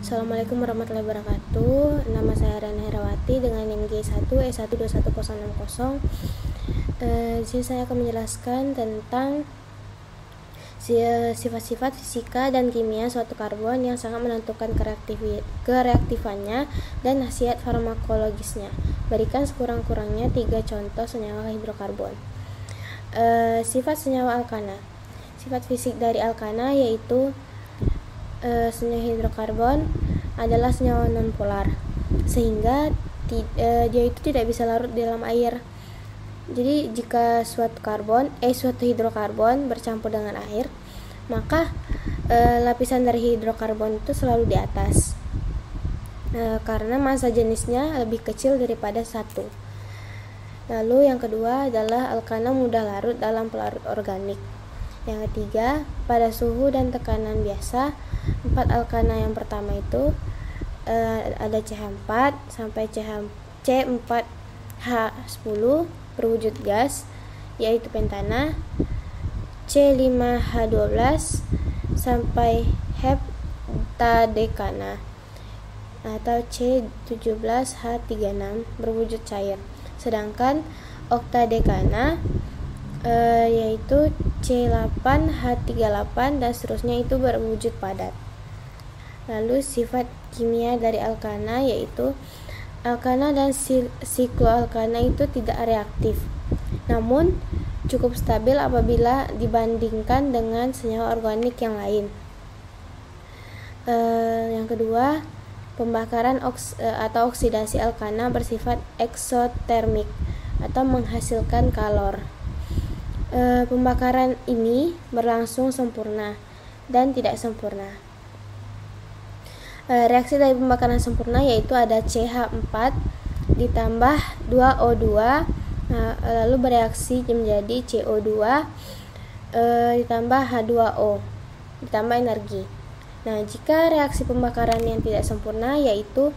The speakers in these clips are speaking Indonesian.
Assalamualaikum warahmatullahi wabarakatuh. Nama saya Rana Herawati dengan NIM G1E12160. Di sini saya akan menjelaskan tentang sifat-sifat fisika dan kimia suatu karbon yang sangat menentukan kereaktifannya dan khasiat farmakologisnya. Berikan sekurang-kurangnya 3 contoh senyawa hidrokarbon. Sifat senyawa alkana. Sifat fisik dari alkana yaitu senyawa hidrokarbon adalah senyawa nonpolar, sehingga dia itu tidak bisa larut di dalam air. Jadi jika suatu hidrokarbon bercampur dengan air, maka lapisan dari hidrokarbon itu selalu di atas, karena massa jenisnya lebih kecil daripada satu. Lalu yang kedua adalah alkana mudah larut dalam pelarut organik. Yang ketiga, pada suhu dan tekanan biasa, 4 alkana yang pertama itu ada CH4 sampai C4H10 berwujud gas, yaitu pentana, C5H12 sampai heptadekana atau C17H36 berwujud cair. Sedangkan oktadekana yaitu C8H38 dan seterusnya itu berwujud padat. Lalu sifat kimia dari alkana yaitu alkana dan sikloalkana itu tidak reaktif, namun cukup stabil apabila dibandingkan dengan senyawa organik yang lain. Yang kedua, pembakaran atau oksidasi alkana bersifat eksotermik atau menghasilkan kalor. Pembakaran ini berlangsung sempurna dan tidak sempurna. Reaksi dari pembakaran sempurna yaitu ada CH4 ditambah 2O2, lalu bereaksi menjadi CO2 ditambah H2O ditambah energi. Nah, jika reaksi pembakaran yang tidak sempurna yaitu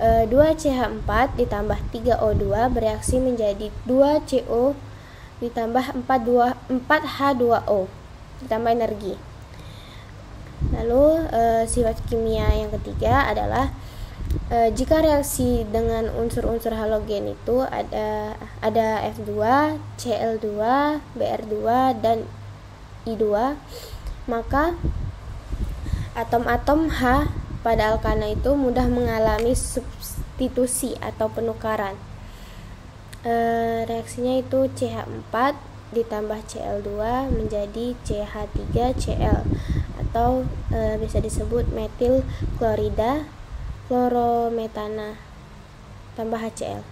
2CH4 ditambah 3O2 bereaksi menjadi 2CO ditambah 4H2O ditambah energi. Lalu sifat kimia yang ketiga adalah jika reaksi dengan unsur-unsur halogen itu ada F2, Cl2, Br2 dan I2, maka atom-atom H pada alkana itu mudah mengalami substitusi atau penukaran. Reaksinya itu CH4 ditambah Cl2 menjadi CH3Cl atau bisa disebut metil klorida klorometana tambah HCl.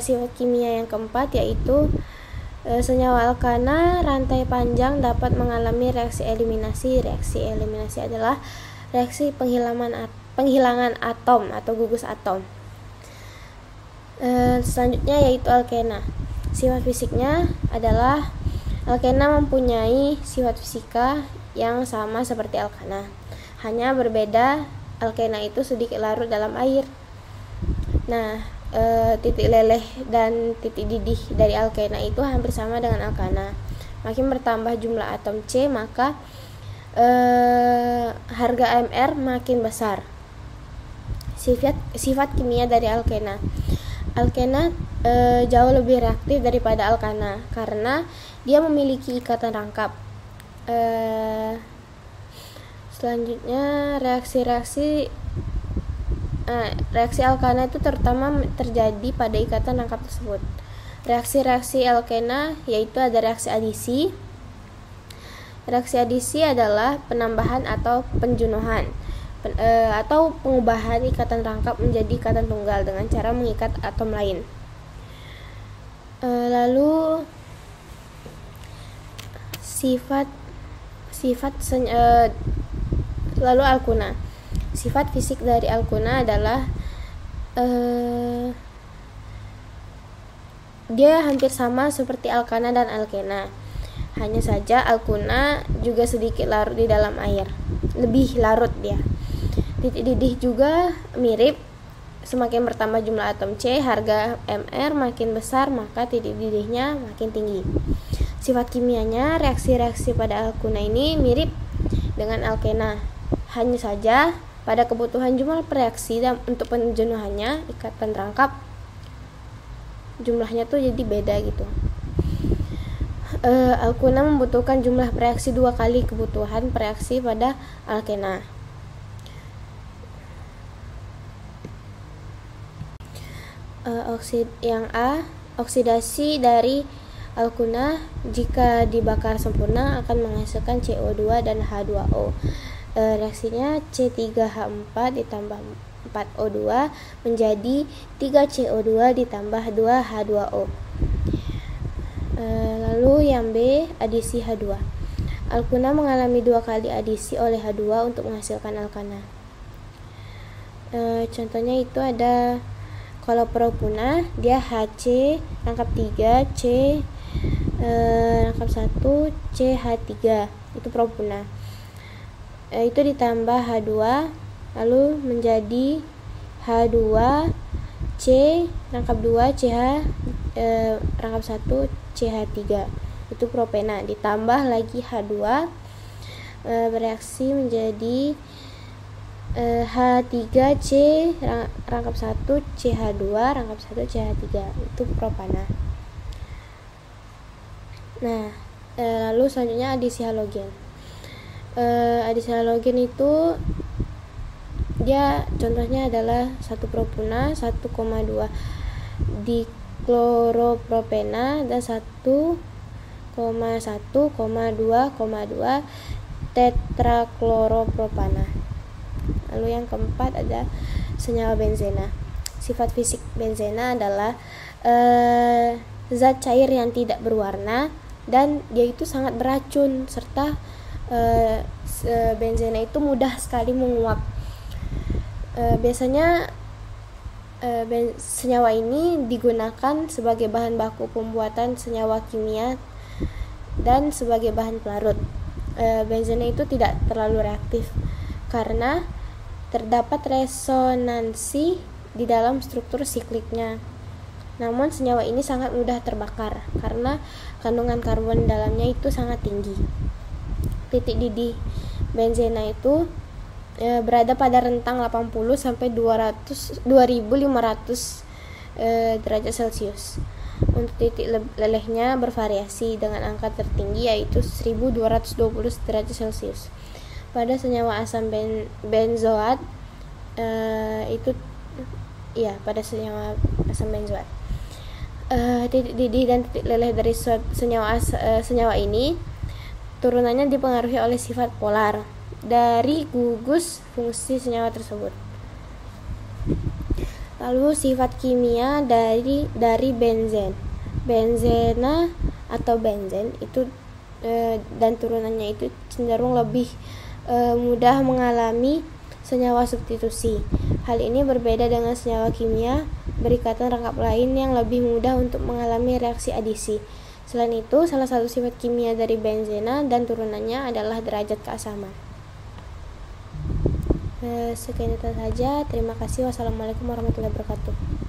Sifat kimia yang keempat yaitu senyawa alkana rantai panjang dapat mengalami reaksi eliminasi. Reaksi eliminasi adalah reaksi penghilangan atom atau gugus atom. Selanjutnya yaitu alkena. Sifat fisiknya adalah alkena mempunyai sifat fisika yang sama seperti alkana, hanya berbeda alkena itu sedikit larut dalam air. Nah, titik leleh dan titik didih dari alkena itu hampir sama dengan alkana. Makin bertambah jumlah atom C, maka harga Mr makin besar. Sifat kimia dari alkena. Alkena jauh lebih reaktif daripada alkana karena dia memiliki ikatan rangkap. Selanjutnya reaksi alkana itu terutama terjadi pada ikatan rangkap tersebut. Reaksi alkena yaitu ada reaksi adisi. Reaksi adisi adalah penambahan atau penjenuhan atau pengubahan ikatan rangkap menjadi ikatan tunggal dengan cara mengikat atom lain. Lalu lalu alkuna. Sifat fisik dari alkuna adalah dia hampir sama seperti alkana dan alkena. Hanya saja alkuna juga sedikit larut di dalam air, lebih larut dia. Titik didih juga mirip. Semakin bertambah jumlah atom C, harga Mr makin besar, maka titik didihnya makin tinggi. Sifat kimianya, reaksi-reaksi pada alkuna ini mirip dengan alkena, Hanya saja pada kebutuhan jumlah reaksi dan untuk penjenuhannya ikatan rangkap jumlahnya tuh jadi beda gitu. Alkuna membutuhkan jumlah reaksi 2 kali kebutuhan reaksi pada alkena. Oksidasi dari alkuna jika dibakar sempurna akan menghasilkan CO2 dan H2O. Reaksinya C3H4 ditambah 4O2 menjadi 3CO2 ditambah 2H2O. Lalu yang B, adisi H2. Alkuna mengalami 2 kali adisi oleh H2 untuk menghasilkan alkana. Contohnya itu ada kalau propuna, dia HC rangkap 3 C rangkap 1 CH3, itu propuna. Itu ditambah H2 lalu menjadi H2 C rangkap 2 CH rangkap 1 CH3, itu propena. Ditambah lagi H2 bereaksi menjadi H3C rangkap 1 CH2 rangkap 1 CH3, itu propana. Nah, lalu selanjutnya adisi halogen. Adisi halogen itu dia contohnya adalah 1 propuna, 1,2 dikloropropena dan 1,1,2,2 tetraklororopana. Lalu yang keempat ada senyawa benzena. Sifat fisik benzena adalah zat cair yang tidak berwarna dan dia itu sangat beracun, serta benzena itu mudah sekali menguap. Biasanya senyawa ini digunakan sebagai bahan baku pembuatan senyawa kimia dan sebagai bahan pelarut. Benzena itu tidak terlalu reaktif karena terdapat resonansi di dalam struktur sikliknya. Namun senyawa ini sangat mudah terbakar karena kandungan karbon dalamnya itu sangat tinggi. Titik didih benzena itu berada pada rentang 80 sampai 2500 derajat Celcius. Untuk titik lelehnya bervariasi dengan angka tertinggi yaitu 1220 derajat Celcius. Pada senyawa asam benzoat pada senyawa asam benzoat titik didih dan titik leleh dari senyawa ini turunannya dipengaruhi oleh sifat polar dari gugus fungsi senyawa tersebut. Lalu sifat kimia dari benzena atau benzen itu dan turunannya itu cenderung lebih mudah mengalami senyawa substitusi. Hal ini berbeda dengan senyawa kimia berikatan rangkap lain yang lebih mudah untuk mengalami reaksi adisi. Selain itu, salah satu sifat kimia dari benzena dan turunannya adalah derajat keasaman. Sekian itu saja. Terima kasih. Wassalamualaikum warahmatullahi wabarakatuh.